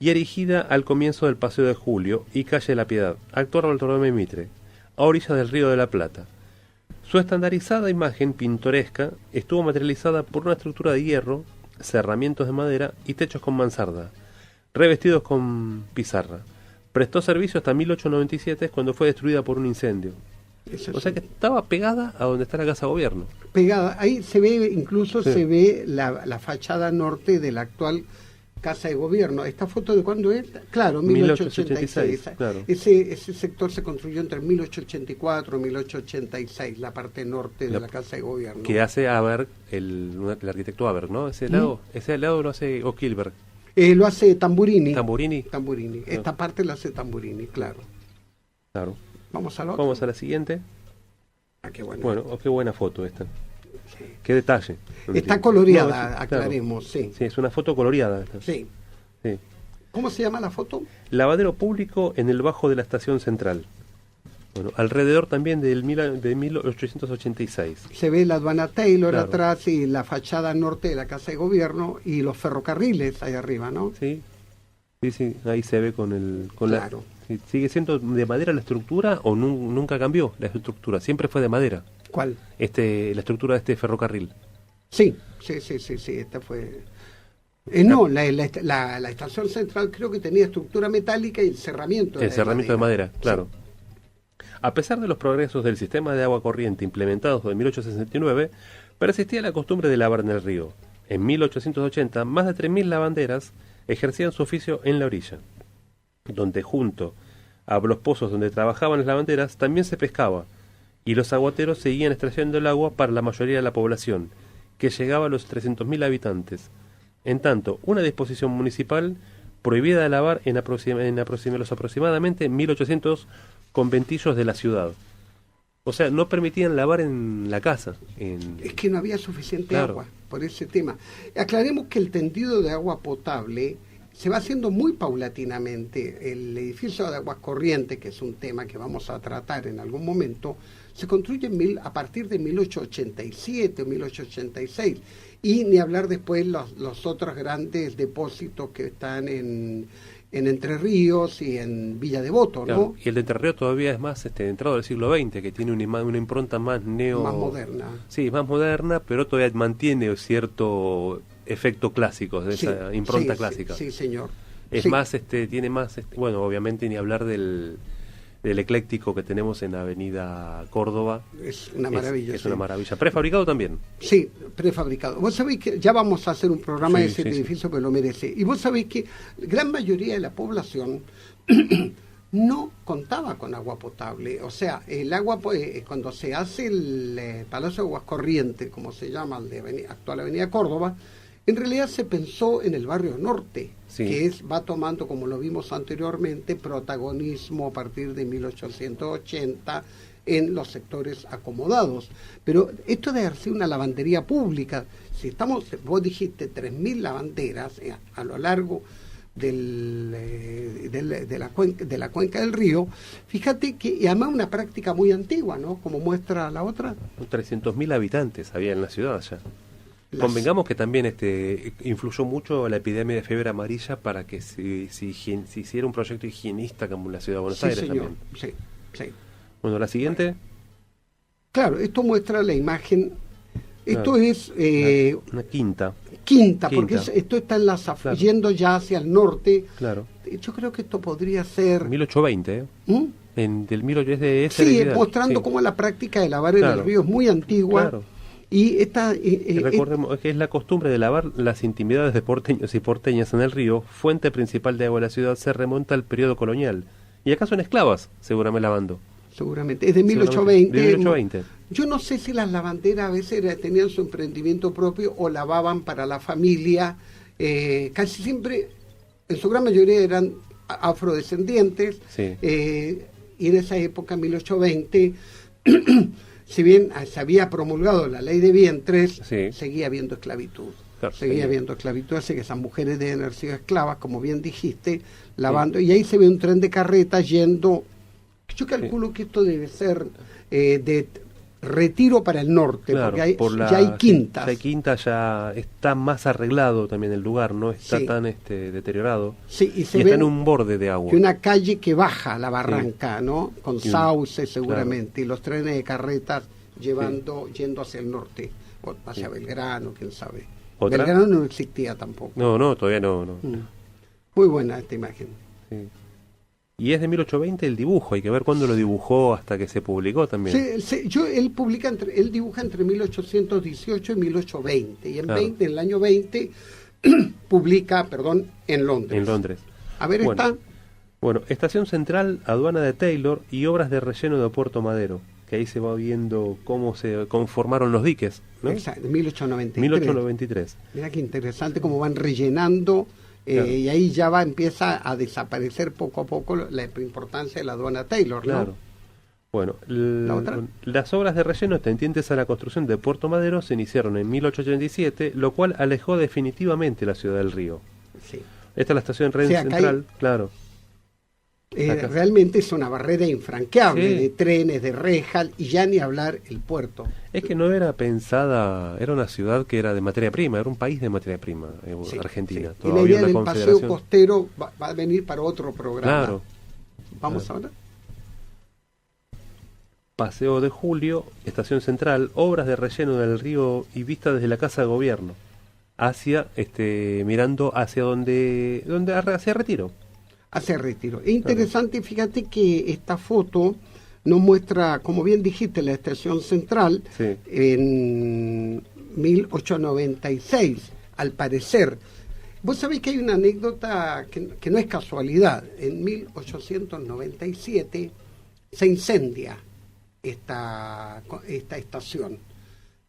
y erigida al comienzo del Paseo de Julio y Calle de la Piedad, actual Bartolomé Mitre, a orillas del Río de la Plata. Su estandarizada imagen pintoresca estuvo materializada por una estructura de hierro, cerramientos de madera y techos con mansarda, revestidos con pizarra. Prestó servicio hasta 1897, cuando fue destruida por un incendio. Eso O sea sí. que estaba pegada a donde está la Casa de Gobierno. Pegada, ahí se ve, incluso Sí. se ve la fachada norte de la actual Casa de Gobierno. ¿Esta foto de cuándo es? Claro, 1886. 1886, claro. Ese sector se construyó entre 1884 y 1886, la parte norte de la Casa de Gobierno. Que hace Aberg, el arquitecto Aberg, ¿no? Ese lado lo hace O'Kilberg. Lo hace Tamburini. Tamburini. Tamburini. Esta parte la hace Tamburini, claro. Claro. Vamos a la otra. Vamos a la siguiente. Ah, qué bueno. Bueno, qué buena foto esta. Sí. Qué detalle. Está coloreada, No, es- aclaremos, sí. Sí, es una foto coloreada esta. Sí. Sí. ¿Cómo se llama la foto? Lavadero público en el bajo de la estación central. Bueno, alrededor también de 1886. Se ve la aduana Taylor Claro. atrás y la fachada norte de la Casa de Gobierno y los ferrocarriles ahí arriba, ¿no? Sí, sí, ahí se ve Claro. sí, ¿sigue siendo de madera la estructura o nunca cambió la estructura? Siempre fue de madera, ¿Cuál? la estructura de este ferrocarril. Sí, esta fue... no, la estación central creo que tenía estructura metálica y el cerramiento El cerramiento de madera, claro. A pesar de los progresos del sistema de agua corriente implementados en 1869, persistía la costumbre de lavar en el río. En 1880, más de 3.000 lavanderas ejercían su oficio en la orilla, donde junto a los pozos donde trabajaban las lavanderas también se pescaba, y los aguateros seguían extrayendo el agua para la mayoría de la población, que llegaba a los 300.000 habitantes. En tanto, una disposición municipal prohibida de lavar en los aproximadamente 1.800 conventillos de la ciudad. O sea, no permitían lavar en la casa. Es que no había suficiente Claro. agua por ese tema. Aclaremos que el tendido de agua potable se va haciendo muy paulatinamente. El edificio de aguas corrientes, que es un tema que vamos a tratar en algún momento, se construye a partir de 1887 o 1886. Y ni hablar después los otros grandes depósitos que están en Entre Ríos y en Villa Devoto, Claro, ¿no? y el de Entre Ríos todavía es más entrado del siglo XX, que tiene una impronta más Más moderna. Sí, más moderna, pero todavía mantiene cierto efecto clásico, de esa impronta clásica. Sí, señor. Es Sí. más, tiene más, bueno, obviamente ni hablar del ecléctico que tenemos en Avenida Córdoba. Es una maravilla. Es sí. una maravilla. Prefabricado también. Sí, prefabricado. Vos sabéis que ya vamos a hacer un programa Sí, de ese sí, sí. edificio que lo merece. Y vos sabéis que la gran mayoría de la población no contaba con agua potable. O sea, el agua, cuando se hace el Palacio de Aguas Corrientes, como se llama, el de actual Avenida Córdoba, en realidad se pensó en el barrio norte, Sí. que va tomando, como lo vimos anteriormente, protagonismo a partir de 1880 en los sectores acomodados. Pero esto de haber sido una lavandería pública, si vos dijiste 3.000 lavanderas a lo largo de la cuenca del río, fíjate que, y además una práctica muy antigua, ¿no? Como muestra la otra. 300.000 habitantes había en la ciudad ya. Convengamos que también influyó mucho la epidemia de fiebre amarilla para que se hiciera un proyecto higienista como en la ciudad de Buenos Sí, Aires señor. también. Sí. Bueno, la siguiente. Claro, esto muestra la imagen. Esto Claro. es Una quinta. quinta, porque Quinta. esto está en Claro. yendo ya hacia el norte. Claro. Yo creo que esto podría ser... 1820, ¿eh? ¿Mm? Del 1800 es de esa Sí, heredad. mostrando Sí. cómo la práctica de lavar en Claro. el río es muy antigua. Claro. Y esta... Recordemos que es la costumbre de lavar las intimidades de porteños y porteñas en el río, fuente principal de agua de la ciudad, se remonta al periodo colonial. Y acá son esclavas, seguramente lavando. seguramente, es de Seguramente. 1820. De 1820. Yo no sé si las lavanderas a veces tenían su emprendimiento propio o lavaban para la familia. Casi siempre, en su gran mayoría eran afrodescendientes. Sí. Y en esa época, 1820, si bien se había promulgado la ley de vientres, Sí. seguía habiendo esclavitud. Claro, seguía seguía. habiendo esclavitud, así que esas mujeres deben haber sido esclavas, como bien dijiste, lavando. Y ahí se ve un tren de carretas yendo. Yo calculo que esto debe ser de Retiro para el norte, Claro, porque por ya hay quintas. Ya hay quintas, ya está más arreglado también el lugar, no está Sí. tan deteriorado. Sí, y se Y ve está en un borde de agua. que una calle que baja la barranca, ¿no? Con Sí. sauce seguramente, y los trenes de carretas yendo hacia el norte, o hacia Belgrano, quién sabe. ¿Otra? Belgrano no existía tampoco. No, todavía no. Muy buena esta imagen. Sí. Y es de 1820 el dibujo, hay que ver cuándo lo dibujó hasta que se publicó también. Él dibuja entre 1818 y 1820, y Claro. en el año 20 publica, en Londres. En Londres. A ver, Bueno. está. Bueno, Estación Central, Aduana de Taylor y obras de relleno de Puerto Madero, que ahí se va viendo cómo se conformaron los diques, ¿no? Exacto, 1893. 1893. Mira qué interesante cómo van rellenando, Claro. y ahí ya empieza a desaparecer poco a poco la importancia de la aduana Taylor, ¿no? Claro. Bueno, ¿La otra? las obras de relleno tendientes a la construcción de Puerto Madero se iniciaron en 1887, lo cual alejó definitivamente la ciudad del río. Sí. Esta es la estación Sí, acá central, claro. Acá. Realmente es una barrera infranqueable Sí. de trenes, de rejas, y ya ni hablar el puerto. Es que no era pensada, era una ciudad que era de materia prima, era un país de materia prima, Sí, Argentina. sí. Y la Todavía idea una del paseo confederación. costero va a venir para otro programa. Claro. Vamos Claro. ahora. Paseo de Julio, Estación Central, obras de relleno del río y vista desde la Casa de Gobierno, hacia, mirando hacia hacia Retiro. Hacia Retiro. Es interesante, fíjate que esta foto nos muestra, como bien dijiste, la estación central Sí. en 1896, al parecer. Vos sabés que hay una anécdota que no es casualidad. En 1897 se incendia esta estación.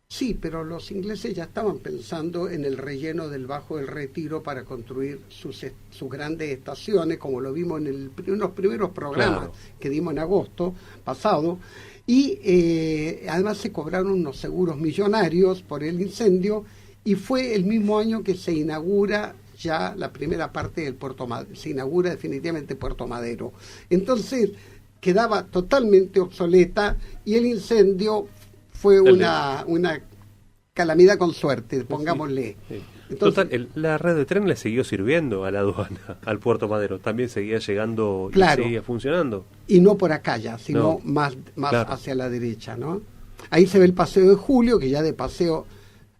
Sí, pero los ingleses ya estaban pensando en el relleno del Bajo del Retiro para construir sus grandes estaciones, como lo vimos en los primeros programas Claro. que dimos en agosto pasado, y además se cobraron unos seguros millonarios por el incendio, y fue el mismo año que se inaugura ya la primera parte del Puerto Madero, se inaugura definitivamente Puerto Madero. Entonces quedaba totalmente obsoleta, y el incendio fue una calamidad con suerte, pongámosle. Sí. Entonces, Total, la red de tren le siguió sirviendo a la aduana, al Puerto Madero. También seguía llegando Claro. y seguía funcionando. y no por acá ya, sino No. más Claro. hacia la derecha, ¿no? Ahí se ve el Paseo de Julio, que ya de paseo...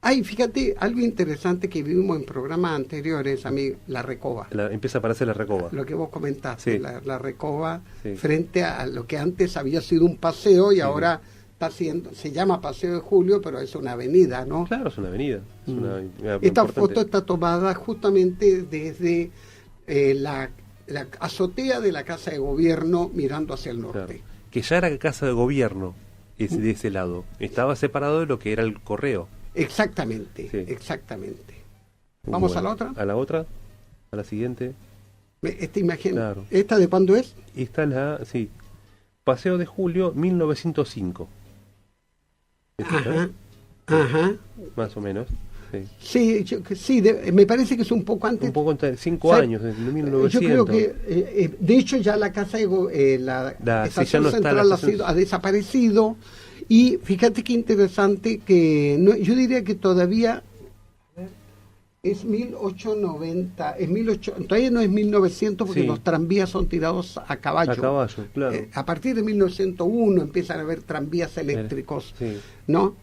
Ay, fíjate, algo interesante que vimos en programas anteriores, a mí, la Recoba. Empieza a aparecer la Recoba. Lo que vos comentaste, Sí. la Recoba, Sí. frente a lo que antes había sido un paseo y ahora se llama Paseo de Julio, pero es una avenida, ¿no? Claro, es una avenida. Es una Esta importante. foto está tomada justamente desde la azotea de la Casa de Gobierno mirando hacia el norte. Claro. Que ya era casa de gobierno de ese lado. Estaba separado de lo que era el correo. Exactamente, Sí. exactamente. ¿Vamos a la otra? A la otra, a la siguiente. Esta imagen, Claro. ¿esta de cuándo es? Y está sí. Paseo de Julio, 1905. ¿Es esta? Ajá, ajá. Más o menos. Sí. Sí, sí, me parece que es un poco antes. Un poco entre 5 Sí. años, en 1900. Yo creo que, de hecho, ya la casa de la sí, estación ya no está central la estación. ha desaparecido. Y fíjate qué interesante que yo diría que todavía es 1890, todavía no es 1900 porque Sí. los tranvías son tirados a caballo. A caballo, claro. A partir de 1901 empiezan a haber tranvías eléctricos, Sí. ¿no?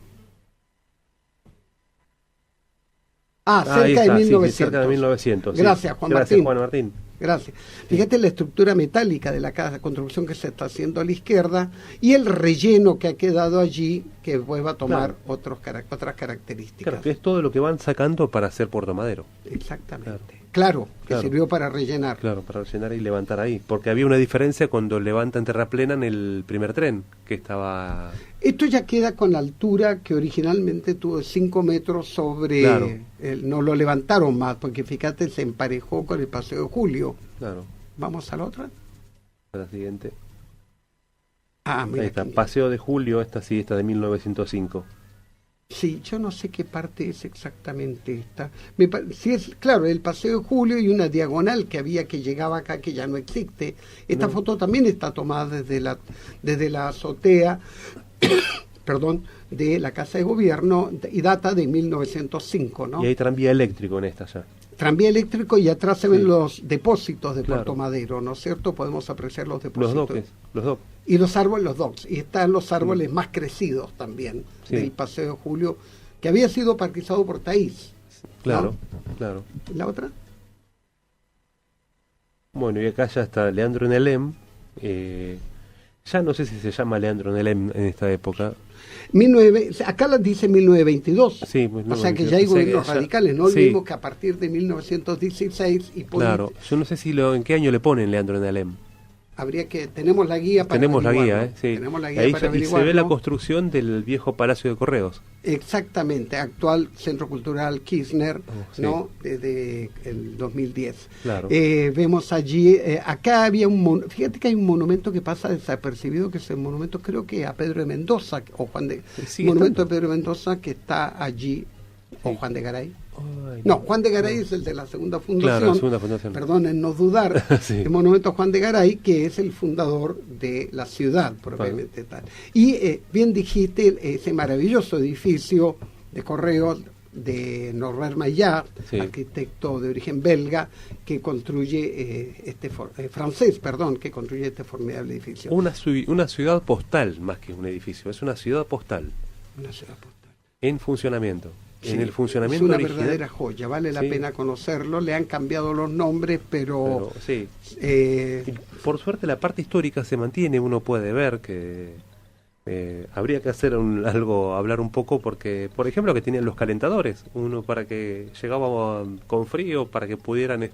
Ahí Cerca está, de sí, 1900. cerca de 1900. sí. Gracias, Juan Gracias, Martín. Juan Martín. Gracias. Fíjate la estructura metálica de la casa, construcción que se está haciendo a la izquierda, y el relleno que ha quedado allí, que después va a tomar otras características. Claro, que es todo lo que van sacando para hacer Puerto Madero. Exactamente. Claro, que Claro. sirvió para rellenar. Claro, para rellenar y levantar ahí. Porque había una diferencia cuando levantan terraplena en el primer tren, que estaba... Esto ya queda con la altura que originalmente tuvo 5 metros sobre... Claro. No lo levantaron más, porque fíjate, se emparejó con el Paseo de Julio. Claro, ¿Vamos a la otra? a la siguiente. Mira Ahí está, aquí. Paseo de Julio, esta sí, esta de 1905. Sí, yo no sé qué parte es exactamente esta. Sí es, claro, el Paseo de Julio y una diagonal que había que llegaba acá que ya no existe. Esta No. foto también está tomada desde la azotea, perdón, de la Casa de Gobierno y data de 1905, ¿no? Y hay tranvía eléctrico en esta ya. Tranvía eléctrico y atrás se ven Sí. los depósitos de Claro. Puerto Madero, ¿no es cierto? Podemos apreciar los Los depósitos. doques, los docs. Y los árboles, los docks. Y están los árboles más crecidos también Sí. del Paseo de Julio, que había sido parquizado por Taís. Claro, claro. ¿La otra? Bueno, y acá ya está Leandro Nelem. Ya no sé si se llama Leandro Nelem en esta época. Acá dice 1922, Sí, o sea que ya hay gobiernos radicales, no sí. olvidemos que a partir de 1916 y Claro, yo no sé si en qué año le ponen Leandro Nelem. tenemos la guía para Tenemos la guía, sí. Tenemos la guía ahí para averiguarlo. Y se ve la construcción del viejo Palacio de Correos. Exactamente, actual Centro Cultural Kirchner, sí. ¿no? Desde el 2010. Claro. Vemos allí, acá había fíjate que hay un monumento que pasa desapercibido, que es el monumento, creo que a Pedro de Mendoza, o Juan de... monumento de Pedro de Mendoza que está allí, o Juan de Garay. Ay, no, Juan de Garay es el de la segunda fundación. Claro, la segunda fundación. Perdonen no dudar. Sí. El monumento a Juan de Garay, que es el fundador de la ciudad, propiamente tal. Y bien dijiste, ese maravilloso edificio de correos de Norbert Maillard, sí. Arquitecto de origen belga, que construye francés, que construye este formidable edificio. Una ciudad postal más que un edificio, es una ciudad postal. Una ciudad postal. En funcionamiento. Sí, en el funcionamiento es una original, verdadera joya, vale la sí. pena conocerlo, le han cambiado los nombres, pero sí. Por suerte la parte histórica se mantiene, uno puede ver que habría que hacer hablar un poco, porque, por ejemplo, que tenían los calentadores, uno para que llegaba con frío, para que pudieran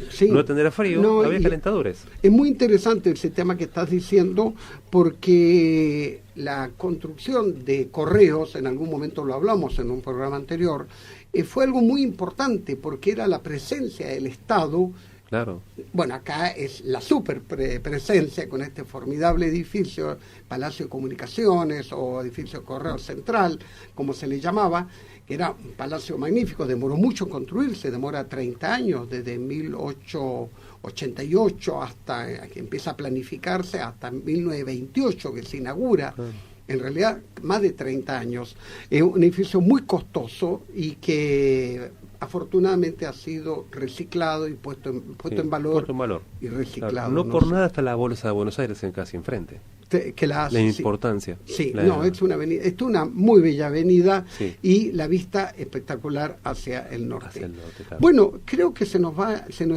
sí. no tener frío, había calentadores. Es muy interesante ese tema que estás diciendo, porque la construcción de correos, en algún momento lo hablamos en un programa anterior, fue algo muy importante, porque era la presencia del Estado. Claro. Bueno, acá es la super presencia con este formidable edificio, Palacio de Comunicaciones o edificio Correo Central, como se le llamaba, que era un palacio magnífico, demoró mucho en construirse, demora 30 años, desde 1888 hasta que empieza a planificarse, hasta 1928 que se inaugura. En realidad, más de 30 años. Es un edificio muy costoso y que afortunadamente ha sido reciclado y puesto en valor y reciclado. Claro, no por nada está la Bolsa de Buenos Aires casi enfrente. La importancia. Sí, es una avenida, es una muy bella avenida, sí. Y la vista espectacular hacia el norte. Claro. Bueno, creo que se nos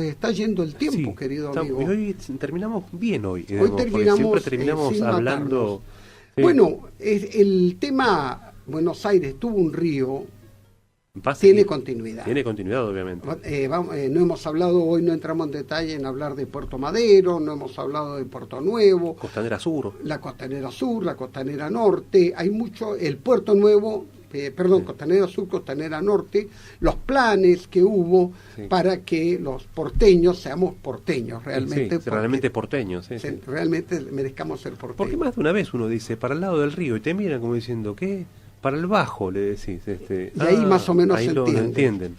está yendo el tiempo, sí, querido amigo. Y hoy terminamos bien hoy. Siempre terminamos hablando. Sí. Bueno, el tema Buenos Aires tuvo un río. Tiene continuidad. Tiene continuidad, obviamente. No hemos hablado, hoy no entramos en detalle en hablar de Puerto Madero, no hemos hablado de Puerto Nuevo. Costanera Sur. La Costanera Sur, la Costanera Norte, hay mucho, el Puerto Nuevo, sí. Costanera Sur, Costanera Norte, los planes que hubo, sí. Para que los porteños seamos porteños, realmente. Sí, realmente porteños. Sí, realmente merezcamos ser porteños. Porque más de una vez uno dice, para el lado del río, y te miran como diciendo, ¿qué? Para el bajo, le decís. Y ahí más o menos ahí se entienden.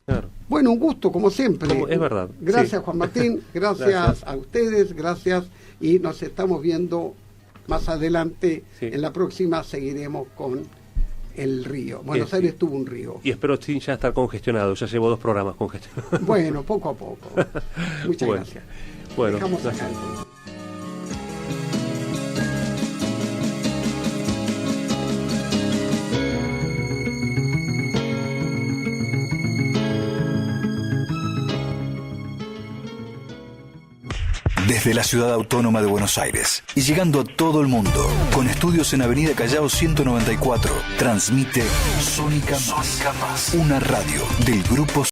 Claro. Bueno, un gusto, como siempre. Es verdad. Gracias, sí. Juan Martín. Gracias a ustedes, gracias. Y nos estamos viendo más adelante. Sí. En la próxima seguiremos con el río. Buenos Aires tuvo un río. Y espero sin ya estar congestionado. Ya llevo 2 programas congestionados. Bueno, poco a poco. Muchas gracias. Bueno, dejamos acá. Desde la Ciudad Autónoma de Buenos Aires y llegando a todo el mundo, con estudios en Avenida Callao 194, transmite Sónica Más, una radio del grupo